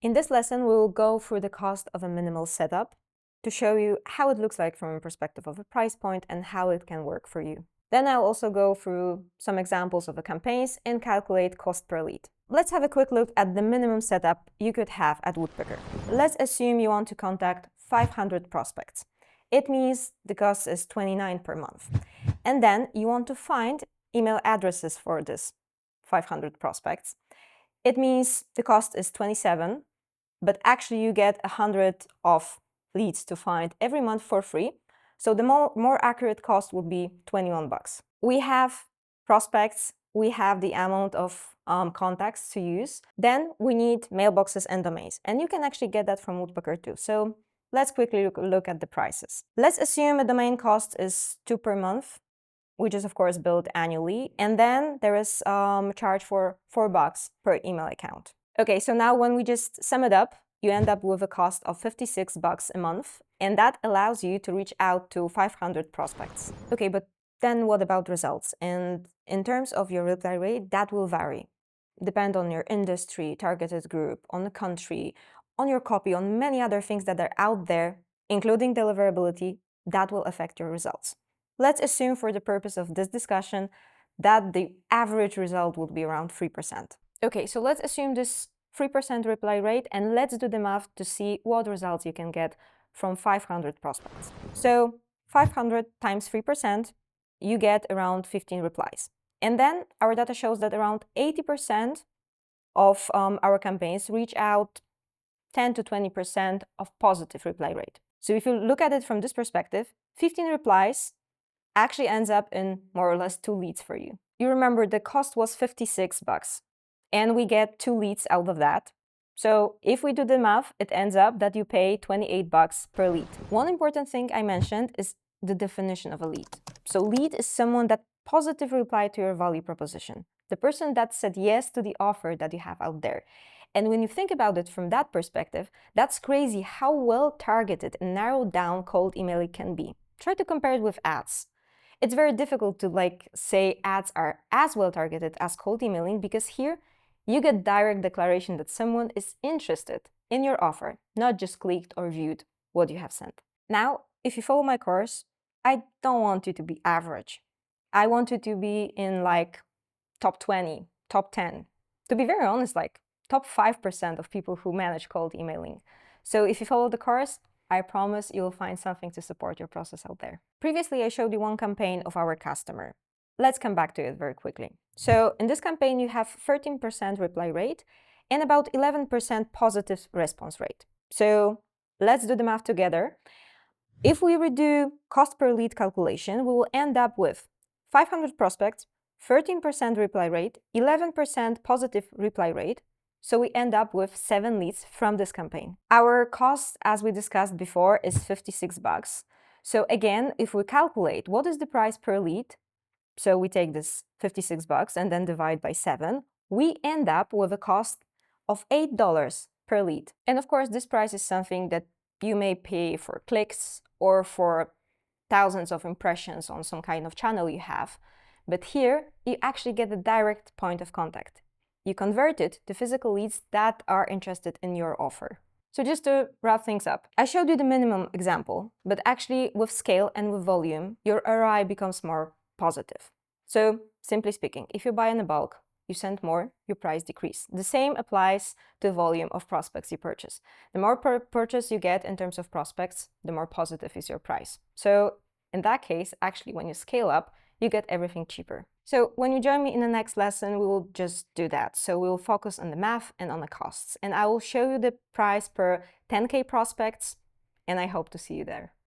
In this lesson, we will go through the cost of a minimal setup to show you how it looks like from a perspective of a price point and how it can work for you. Then I'll also go through some examples of the campaigns and calculate cost per lead. Let's have a quick look at the minimum setup you could have at Woodpecker. Let's assume you want to contact 500 prospects. It means the cost is $29 per month. And then you want to find email addresses for this 500 prospects. It means the cost is $27, but actually you get 100 of leads to find every month for free. So the more accurate cost would be $21. We have prospects, we have the amount of contacts to use. Then we need mailboxes and domains, and you can actually get that from Woodpecker too. So let's quickly look at the prices. Let's assume a domain cost is $2 per month, which is of course billed annually, and then there is a charge for $4 per email account. Okay, so now when we just sum it up, you end up with a cost of $56 a month, and that allows you to reach out to 500 prospects. Okay, but then what about results? And in terms of your reply rate, that will vary. Depend on your industry, targeted group, on the country, on your copy, on many other things that are out there, including deliverability, that will affect your results. Let's assume for the purpose of this discussion that the average result would be around 3%. Okay, so let's assume this 3% reply rate, and let's do the math to see what results you can get from 500 prospects. So 500 times 3%, you get around 15 replies. And then our data shows that around 80% of our campaigns reach out 10 to 20% of positive reply rate. So if you look at it from this perspective, 15 replies actually ends up in more or less 2 leads for you. You remember the cost was $56, and we get 2 leads out of that. So if we do the math, it ends up that you pay $28 per lead. One important thing I mentioned is the definition of a lead. So lead is someone that positively replied to your value proposition, the person that said yes to the offer that you have out there. And when you think about it from that perspective, that's crazy how well targeted and narrowed down cold emailing can be. Try to compare it with ads. It's very difficult to say ads are as well targeted as cold emailing, because here you get direct declaration that someone is interested in your offer, not just clicked or viewed what you have sent. Now, if you follow my course, I don't want you to be average. I want you to be in top 20, top 10. To be very honest, top 5% of people who manage cold emailing. So if you follow the course, I promise you'll find something to support your process out there. Previously, I showed you one campaign of our customer. Let's come back to it very quickly. So in this campaign, you have 13% reply rate and about 11% positive response rate. So let's do the math together. If we redo cost per lead calculation, we will end up with 500 prospects, 13% reply rate, 11% positive reply rate. So we end up with 7 leads from this campaign. Our cost, as we discussed before, is $56. So again, if we calculate what is the price per lead, so we take this $56 and then divide by 7, we end up with a cost of $8 per lead. And of course, this price is something that you may pay for clicks or for thousands of impressions on some kind of channel you have. But here, you actually get a direct point of contact. You convert it to physical leads that are interested in your offer. So just to wrap things up, I showed you the minimum example, but actually with scale and with volume, your ROI becomes more positive. So simply speaking, if you buy in a bulk, you send more, your price decreases. The same applies to the volume of prospects you purchase. The more purchase you get in terms of prospects, the more positive is your price. So in that case, actually, when you scale up, you get everything cheaper. So when you join me in the next lesson, we will just do that. So we will focus on the math and on the costs. And I will show you the price per 10K prospects, and I hope to see you there.